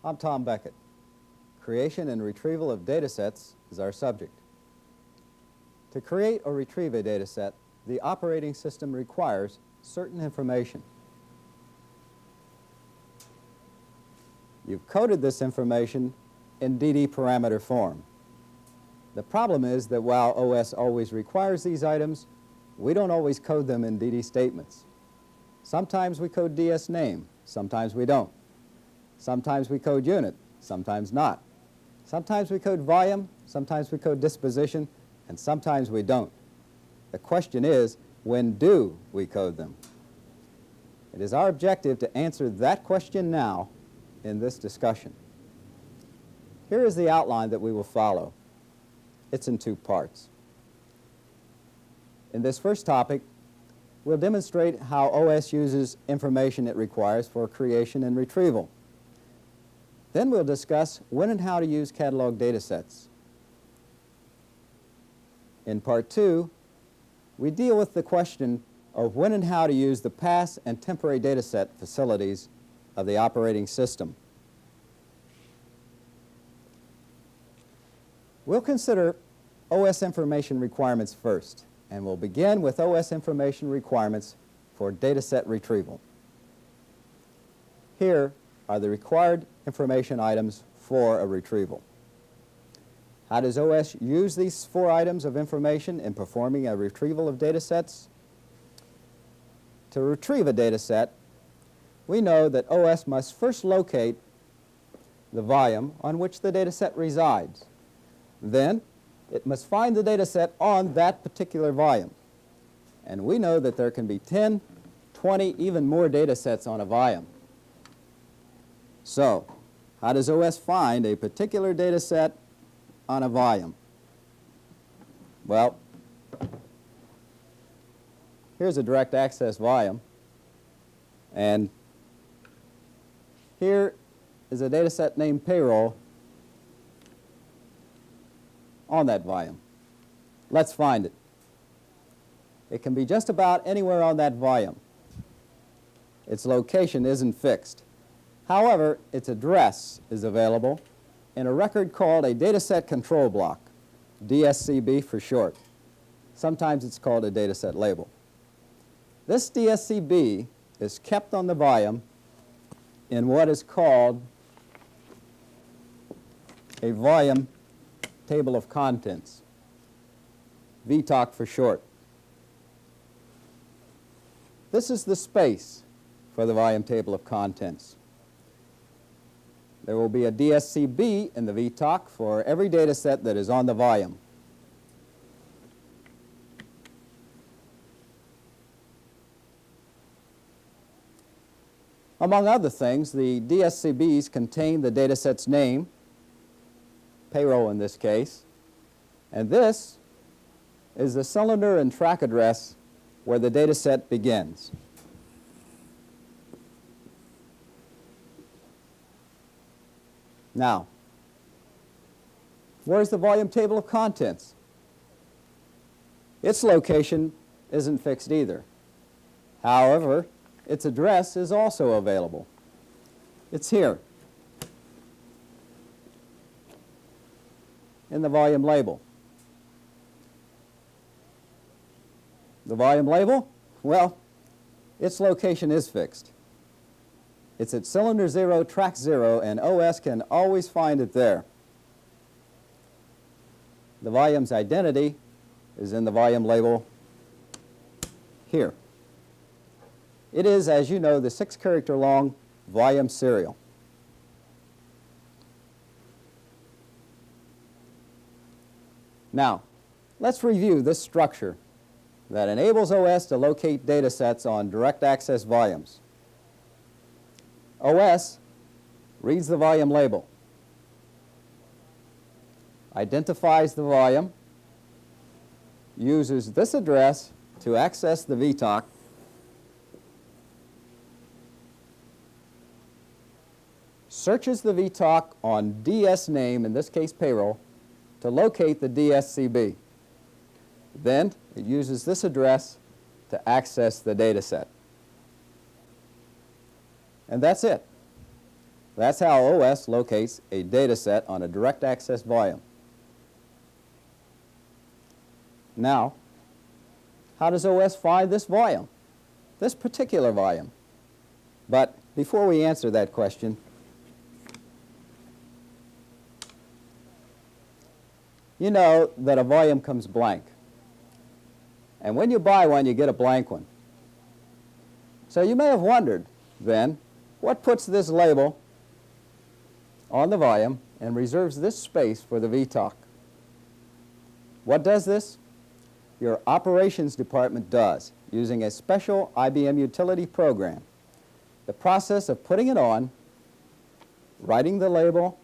I'm Tom Beckett. Creation and retrieval of data sets is our subject. To create or retrieve a data set, the operating system requires certain information. You've coded this information in DD parameter form. The problem is that while OS always requires these items, we don't always code them in DD statements. Sometimes we code DS name, sometimes we don't. Sometimes we code unit, sometimes not. Sometimes we code volume, sometimes we code disposition, and sometimes we don't. The question is, when do we code them? It is our objective to answer that question now in this discussion. Here is the outline that we will follow. It's in two parts. In this first topic, we'll demonstrate how OS uses information it requires for creation and retrieval. Then we'll discuss when and how to use catalog data sets. In part two, we deal with the question of when and how to use the pass and temporary data set facilities of the operating system. We'll consider OS information requirements first, and we'll begin with OS information requirements for data set retrieval. Here are the required information items for a retrieval. How does OS use these 4 items of information in performing a retrieval of data sets? To retrieve a data set, we know that OS must first locate the volume on which the data set resides. Then, it must find the data set on that particular volume. And we know that there can be 10, 20, even more data sets on a volume. So, how does OS find a particular data set on a volume? Well, here's a direct access volume, and here is a data set named payroll on that volume. Let's find it. It can be just about anywhere on that volume. Its location isn't fixed. However, its address is available in a record called a dataset control block, DSCB for short. Sometimes it's called a dataset label. This DSCB is kept on the volume in what is called a volume table of contents, VTOC for short. This is the space for the volume table of contents. There will be a DSCB in the VTOC for every data set that is on the volume. Among other things, the DSCBs contain the data set's name, payroll in this case, and this is the cylinder and track address where the data set begins. Now, where's the volume table of contents? Its location isn't fixed either. However, its address is also available. It's here in the volume label. The volume label? Well, its location is fixed. It's at cylinder 0, track 0, and OS can always find it there. The volume's identity is in the volume label here. It is, as you know, the 6-character long volume serial. Now, let's review this structure that enables OS to locate data sets on direct access volumes. OS reads the volume label, identifies the volume, uses this address to access the VTOC, searches the VTOC on DS name, in this case payroll, to locate the DSCB. Then it uses this address to access the data set. And that's it. That's how OS locates a data set on a direct access volume. Now, how does OS find this volume, this particular volume? But before we answer that question, you know that a volume comes blank. And when you buy one, you get a blank one. So you may have wondered, then, what puts this label on the volume and reserves this space for the VTalk? What does this? Your operations department does, using a special IBM utility program. The process of putting it on, writing the label,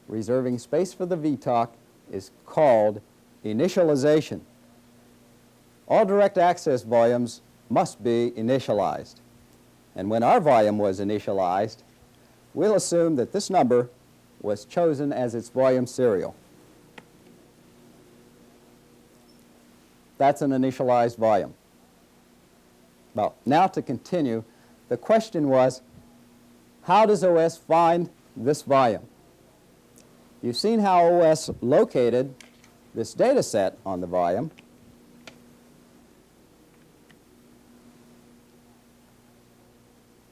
reserving space for the VTalk is called initialization. All direct access volumes must be initialized. And when our volume was initialized, we'll assume that this number was chosen as its volume serial. That's an initialized volume. Well, now to continue, the question was, how does OS find this volume? You've seen how OS located this data set on the volume.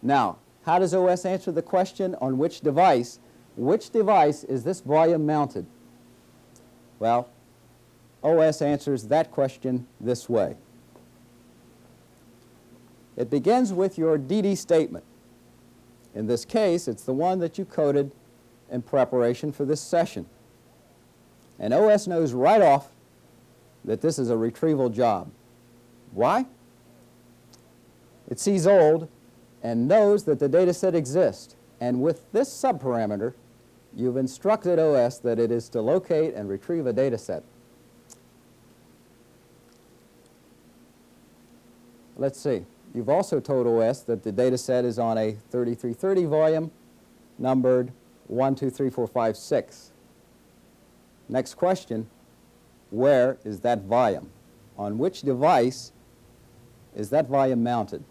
Now, how does OS answer the question on which device is this volume mounted? Well, OS answers that question this way. It begins with your DD statement. In this case, it's the one that you coded in preparation for this session. And OS knows right off that this is a retrieval job. Why? It sees old and knows that the data set exists. And with this subparameter, you've instructed OS that it is to locate and retrieve a data set. Let's see. You've also told OS that the data set is on a 3330 volume numbered 1, 2, 3, 4, 5, 6. Next question, where is that volume? On which device is that volume mounted?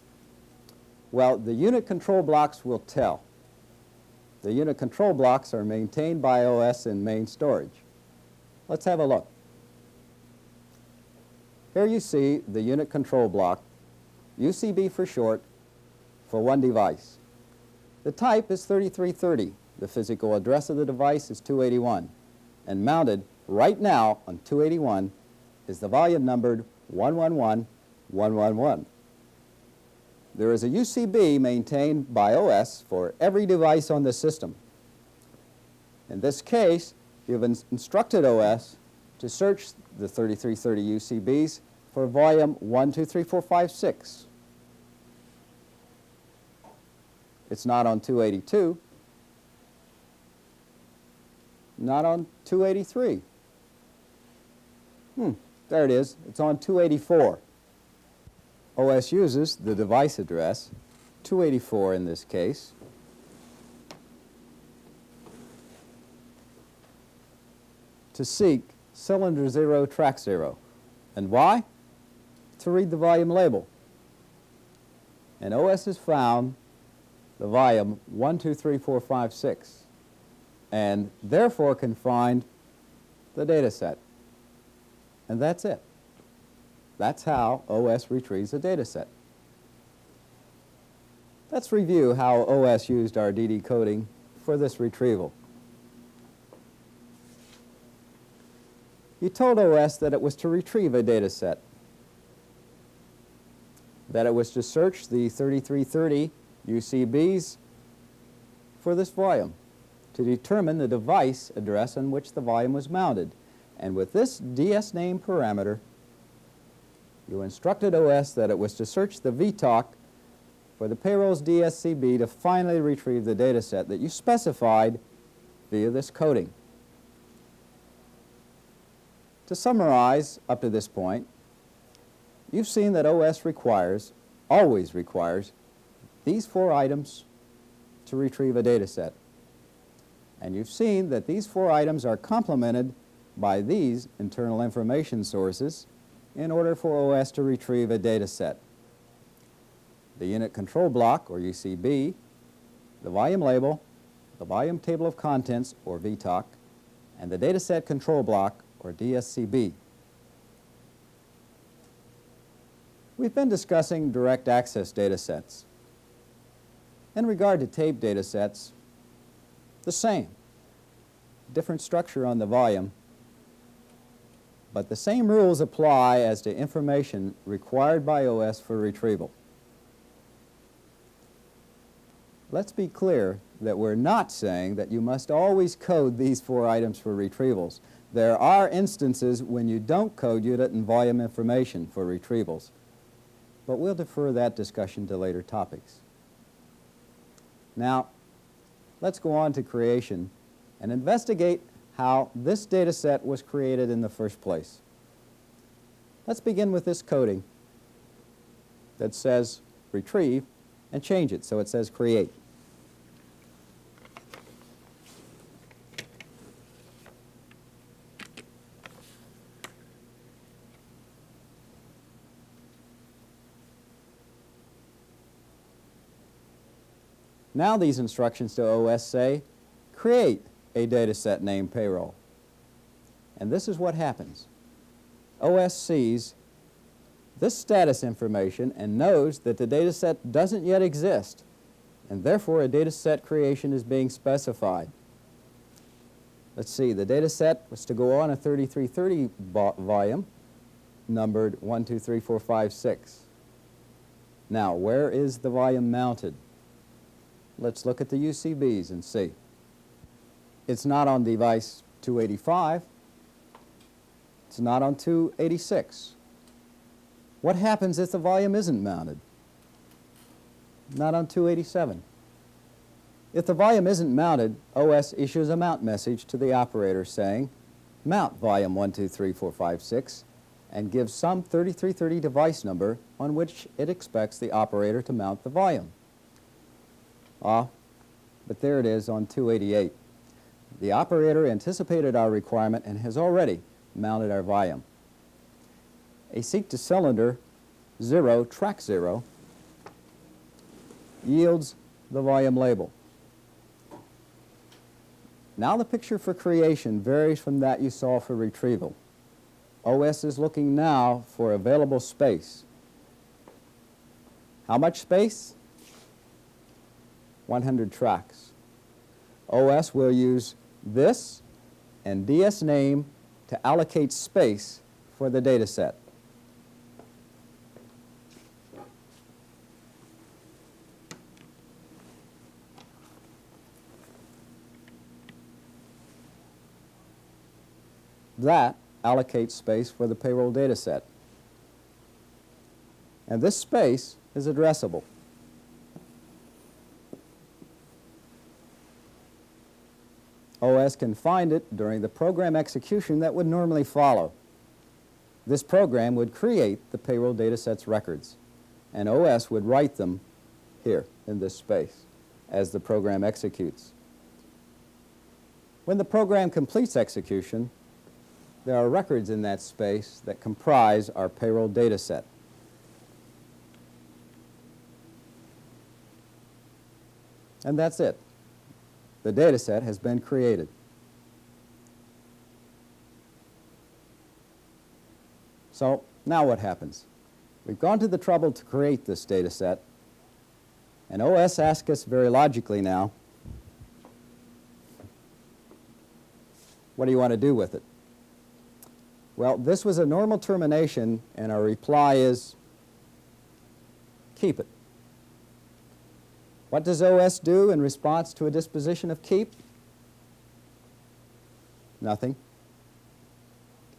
Well, the unit control blocks will tell. The unit control blocks are maintained by OS in main storage. Let's have a look. Here you see the unit control block, UCB for short, for one device. The type is 3330. The physical address of the device is 281. And mounted right now on 281 is the volume numbered 111111. There is a UCB maintained by OS for every device on the system. In this case, you've instructed OS to search the 3330 UCBs for volume 1, 2, 3, 4, 5, 6. It's not on 282. Not on 283. There it is. It's on 284. OS uses the device address, 284 in this case, to seek cylinder 0, track 0. And why? To read the volume label. And OS has found the volume 1, 2, 3, 4, 5, 6, and therefore can find the data set. And that's it. That's how OS retrieves a data set. Let's review how OS used our DD coding for this retrieval. You told OS that it was to retrieve a data set, that it was to search the 3330 UCBs for this volume, to determine the device address on which the volume was mounted. And with this DS name parameter, you instructed OS that it was to search the VTalk for the payroll's DSCB to finally retrieve the data set that you specified via this coding. To summarize up to this point, you've seen that OS always requires, these 4 items to retrieve a data set. And you've seen that these 4 items are complemented by these internal information sources in order for OS to retrieve a data set. The unit control block, or UCB, the volume label, the volume table of contents, or VTOC, and the dataset control block, or DSCB. We've been discussing direct access datasets. In regard to tape datasets, the same. Different structure on the volume, but the same rules apply as to information required by OS for retrieval. Let's be clear that we're not saying that you must always code these 4 items for retrievals. There are instances when you don't code unit and volume information for retrievals, but we'll defer that discussion to later topics. Now, let's go on to creation and investigate how this data set was created in the first place. Let's begin with this coding that says retrieve and change it so it says create. Now these instructions to OS say, create a data set named payroll. And this is what happens. OS sees this status information and knows that the data set doesn't yet exist, and therefore a data set creation is being specified. Let's see, the data set was to go on a 3330 volume, numbered 1, 2, 3, 4, 5, 6. Now, where is the volume mounted? Let's look at the UCBs and see. It's not on device 285. It's not on 286. What happens if the volume isn't mounted? Not on 287. If the volume isn't mounted, OS issues a mount message to the operator saying, mount volume 1, 2, 3, 4, 5, 6, and gives some 3330 device number on which it expects the operator to mount the volume. But there it is on 288. The operator anticipated our requirement and has already mounted our volume. A seek to cylinder 0, track 0, yields the volume label. Now the picture for creation varies from that you saw for retrieval. OS is looking now for available space. How much space? 100 tracks. OS will use this and DS name to allocate space for the data set. That allocates space for the payroll data set. And this space is addressable. OS can find it during the program execution that would normally follow. This program would create the payroll data set's records, and OS would write them here in this space as the program executes. When the program completes execution, there are records in that space that comprise our payroll data set. And that's it. The data set has been created. So now what happens? We've gone to the trouble to create this data set, and OS asks us very logically now, what do you want to do with it? Well, this was a normal termination, and our reply is, keep it. What does OS do in response to a disposition of keep? Nothing.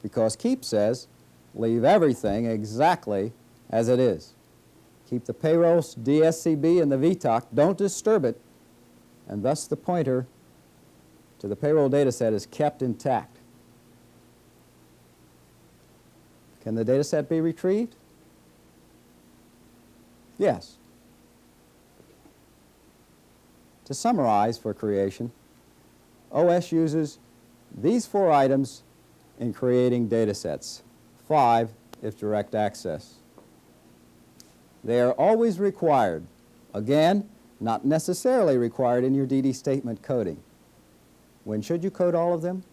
Because keep says, leave everything exactly as it is. Keep the payroll DSCB and the VTOC, don't disturb it, and thus the pointer to the payroll data set is kept intact. Can the data set be retrieved? Yes. To summarize for creation, OS uses these 4 items in creating data sets, 5 if direct access. They are always required. Again, not necessarily required in your DD statement coding. When should you code all of them?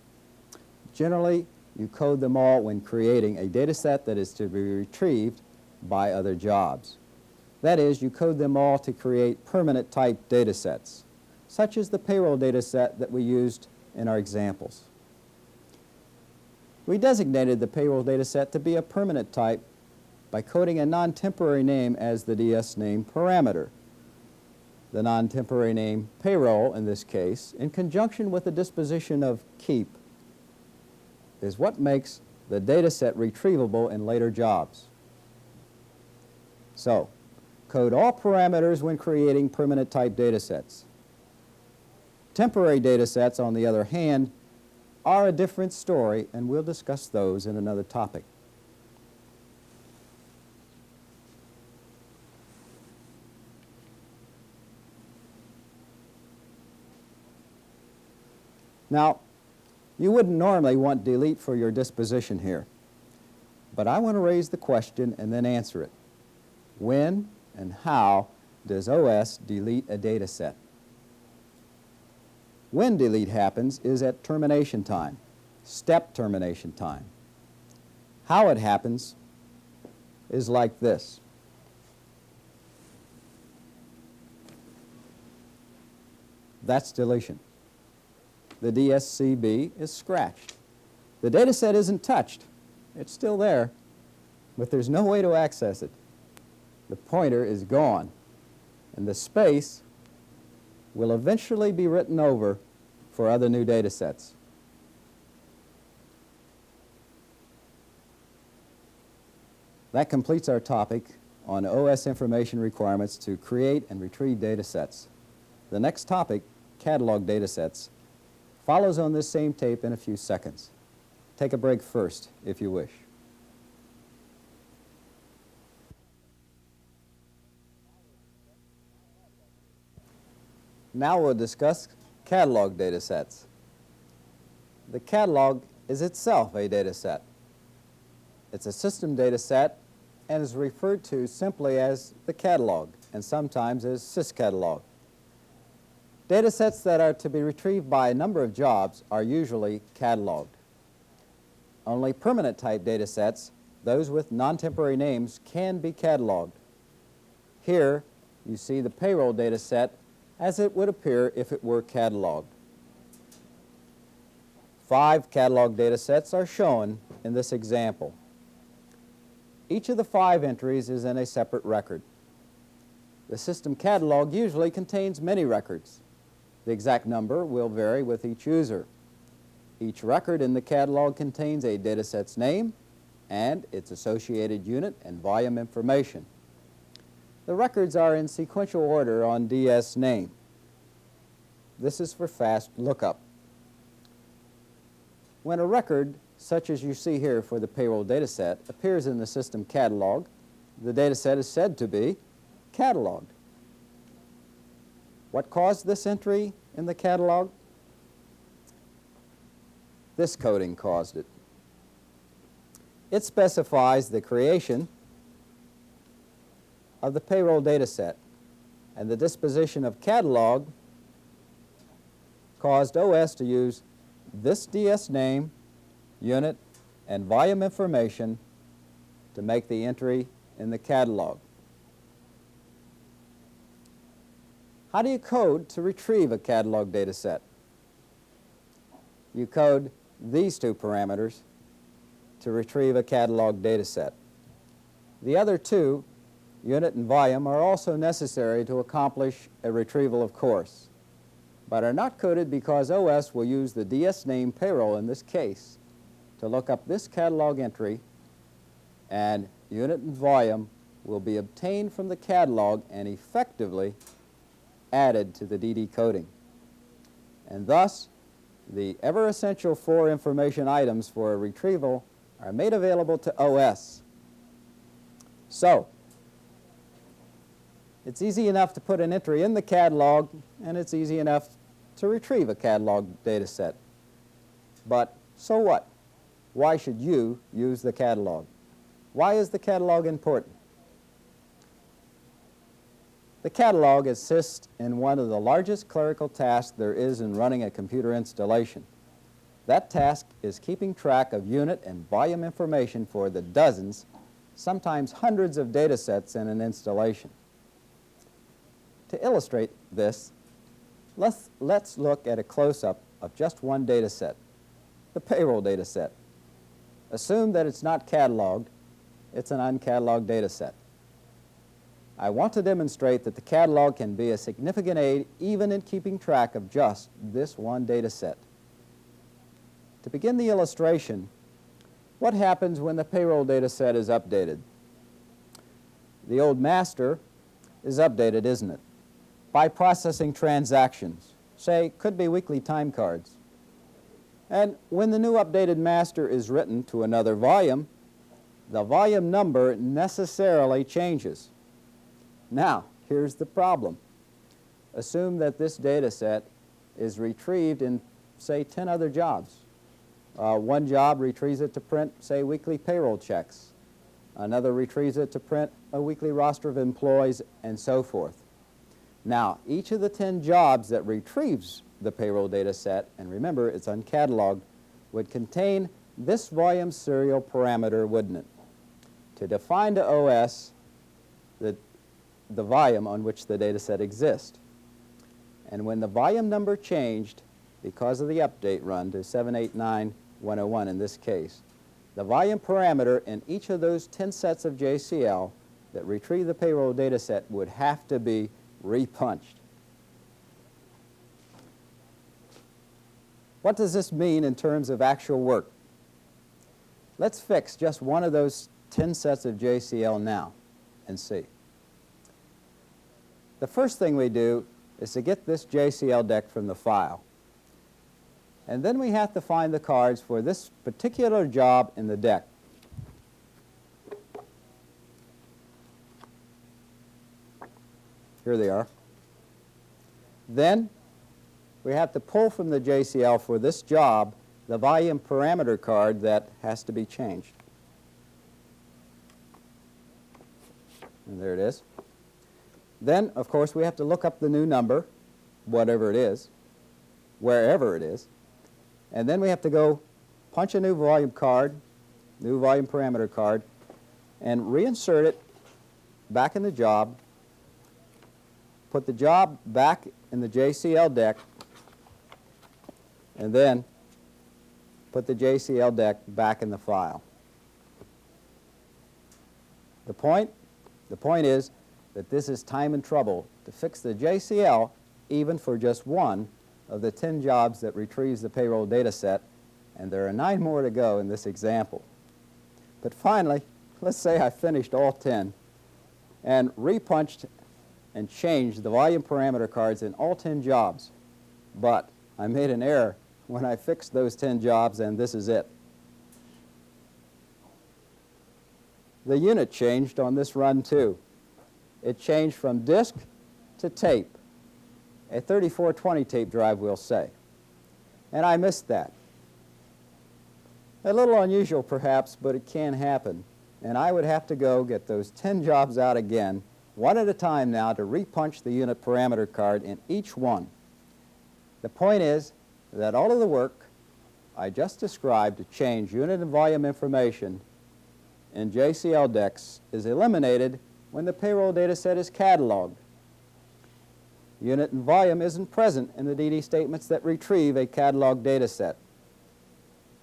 Generally, you code them all when creating a data set that is to be retrieved by other jobs. That is, you code them all to create permanent type data sets, such as the payroll data set that we used in our examples. We designated the payroll data set to be a permanent type by coding a non-temporary name as the DS name parameter. The non-temporary name payroll, in this case, in conjunction with the disposition of keep, is what makes the data set retrievable in later jobs. So, code all parameters when creating permanent type data sets. Temporary data sets, on the other hand, are a different story, and we'll discuss those in another topic. Now, you wouldn't normally want delete for your disposition here, but I want to raise the question and then answer it. When and how does OS delete a data set? When delete happens is at termination time, step termination time. How it happens is like this. That's deletion. The DSCB is scratched. The data set isn't touched. It's still there, but there's no way to access it. The pointer is gone, and the space will eventually be written over for other new data sets. That completes our topic on OS information requirements to create and retrieve data sets. The next topic, catalog data sets, follows on this same tape in a few seconds. Take a break first, if you wish. Now we'll discuss catalog data sets. The catalog is itself a data set. It's a system data set and is referred to simply as the catalog and sometimes as syscatalog. Data sets that are to be retrieved by a number of jobs are usually cataloged. Only permanent type data sets, those with non-temporary names, can be cataloged. Here you see the payroll data set as it would appear if it were cataloged. 5 catalog data sets are shown in this example. Each of the 5 entries is in a separate record. The system catalog usually contains many records. The exact number will vary with each user. Each record in the catalog contains a data set's name and its associated unit and volume information. The records are in sequential order on DS name. This is for fast lookup. When a record, such as you see here for the payroll data set, appears in the system catalog, the data set is said to be cataloged. What caused this entry in the catalog? This coding caused it. It specifies the creation of the payroll data set, and the disposition of catalog caused OS to use this DS name, unit, and volume information to make the entry in the catalog. How do you code to retrieve a catalog data set? You code these 2 parameters to retrieve a catalog data set. The other 2, unit and volume, are also necessary to accomplish a retrieval, of course, but are not coded because OS will use the DS name payroll in this case to look up this catalog entry, and unit and volume will be obtained from the catalog and effectively added to the DD coding. And thus, the ever-essential 4 information items for a retrieval are made available to OS. So, it's easy enough to put an entry in the catalog, and it's easy enough to retrieve a catalog data set. But so what? Why should you use the catalog? Why is the catalog important? The catalog assists in one of the largest clerical tasks there is in running a computer installation. That task is keeping track of unit and volume information for the dozens, sometimes hundreds of data sets in an installation. To illustrate this, let's look at a close-up of just one data set, the payroll data set. Assume that it's not cataloged, it's an uncatalogued data set. I want to demonstrate that the catalog can be a significant aid even in keeping track of just this one data set. To begin the illustration, what happens when the payroll data set is updated? The old master is updated, isn't it? By processing transactions, say, could be weekly time cards. And when the new updated master is written to another volume, the volume number necessarily changes. Now, here's the problem. Assume that this data set is retrieved in, say, 10 other jobs. One job retrieves it to print, say, weekly payroll checks. Another retrieves it to print a weekly roster of employees, and so forth. Now, each of the 10 jobs that retrieves the payroll data set, and remember, it's uncatalogued, would contain this volume serial parameter, wouldn't it? To define to OS the volume on which the data set exists. And when the volume number changed, because of the update run to 789101 in this case, the volume parameter in each of those 10 sets of JCL that retrieve the payroll data set would have to be repunched. What does this mean in terms of actual work? Let's fix just one of those 10 sets of JCL now and see. The first thing we do is to get this JCL deck from the file. And then we have to find the cards for this particular job in the deck. Here they are. Then we have to pull from the JCL for this job the volume parameter card that has to be changed. And there it is. Then, of course, we have to look up the new number, whatever it is, wherever it is. And then we have to go punch a new volume card, new volume parameter card, and reinsert it back in the job, put the job back in the JCL deck, and then put the JCL deck back in the file. The point is that this is time and trouble to fix the JCL even for just one of the 10 jobs that retrieves the payroll data set, and there are 9 more to go in this example. But finally, let's say I finished all 10 and repunched and changed the volume parameter cards in all 10 jobs, but I made an error when I fixed those 10 jobs, and this is it. The unit changed on this run too. It changed from disk to tape, a 3420 tape drive, we'll say. And I missed that. A little unusual perhaps, but it can happen. And I would have to go get those 10 jobs out again, one at a time now, to repunch the unit parameter card in each one. The point is that all of the work I just described to change unit and volume information in JCL decks is eliminated when the payroll data set is cataloged. Unit and volume isn't present in the DD statements that retrieve a catalog data set.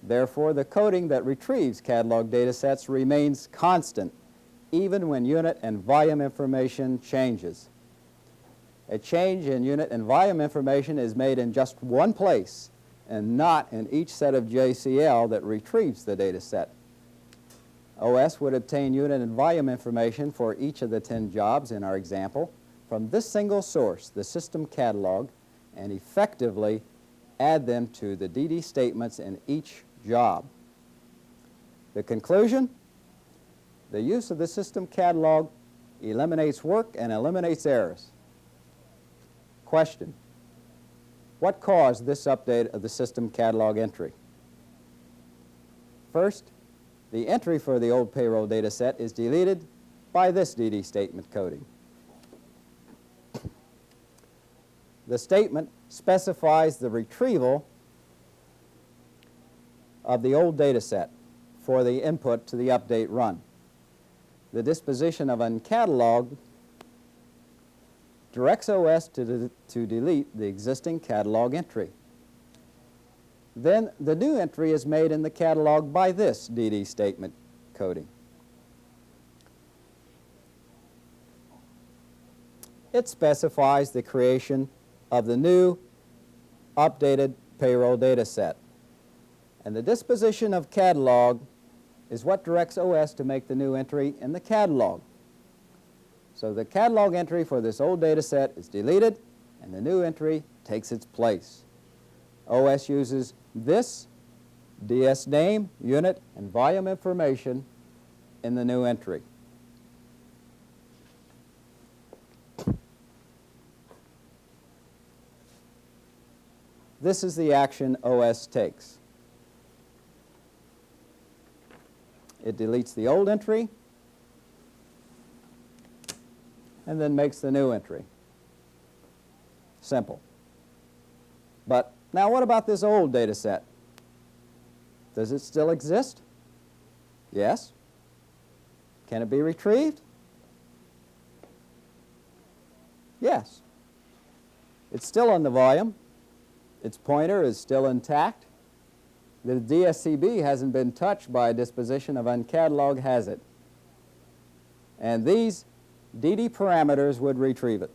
Therefore, the coding that retrieves catalog data sets remains constant, even when unit and volume information changes. A change in unit and volume information is made in just one place and not in each set of JCL that retrieves the data set. OS would obtain unit and volume information for each of the 10 jobs in our example from this single source, the system catalog, and effectively add them to the DD statements in each job. The conclusion? The use of the system catalog eliminates work and eliminates errors. Question: what caused this update of the system catalog entry? First, the entry for the old payroll data set is deleted by this DD statement coding. the statement specifies the retrieval of the old data set for the input to the update run. The disposition of uncataloged directs OS to delete the existing catalog entry. Then the new entry is made in the catalog by this DD statement coding. It specifies the creation of the new updated payroll data set. And the disposition of catalog is what directs OS to make the new entry in the catalog. So the catalog entry for this old data set is deleted, and the new entry takes its place. OS uses this DS name, unit, and volume information in the new entry. This is the action OS takes. It deletes the old entry and then makes the new entry. Simple. But now what about this old data set? Does it still exist? Yes. Can it be retrieved? Yes. It's still on the volume. Its pointer is still intact. The DSCB hasn't been touched by a disposition of uncatalog, has it? And these DD parameters would retrieve it.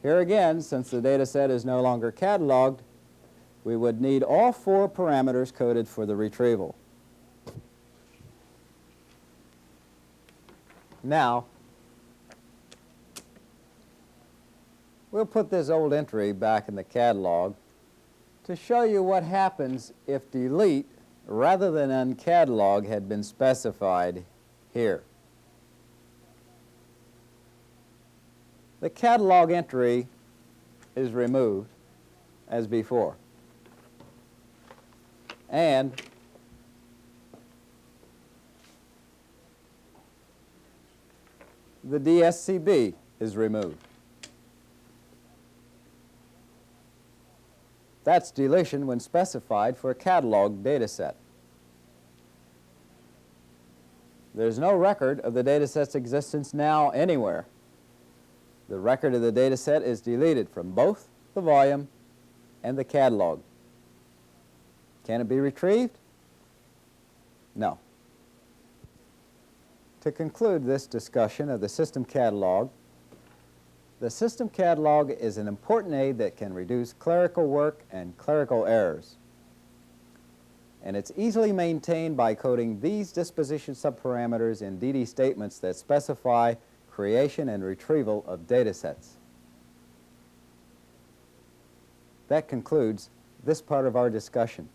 Here again, since the data set is no longer cataloged, we would need all 4 parameters coded for the retrieval. Now, we'll put this old entry back in the catalog to show you what happens if delete rather than uncatalog had been specified here. The catalog entry is removed as before, and the DSCB is removed. That's deletion when specified for a catalog data set. There's no record of the data set's existence now anywhere. The record of the data set is deleted from both the volume and the catalog. Can it be retrieved? No. To conclude this discussion of the system catalog, the system catalog is an important aid that can reduce clerical work and clerical errors. And it's easily maintained by coding these disposition subparameters in DD statements that specify creation and retrieval of data sets. That concludes this part of our discussion.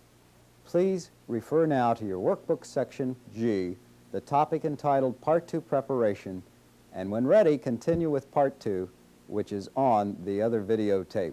Please refer now to your workbook section G, the topic entitled Part 2 Preparation, and when ready, continue with Part 2, which is on the other videotape.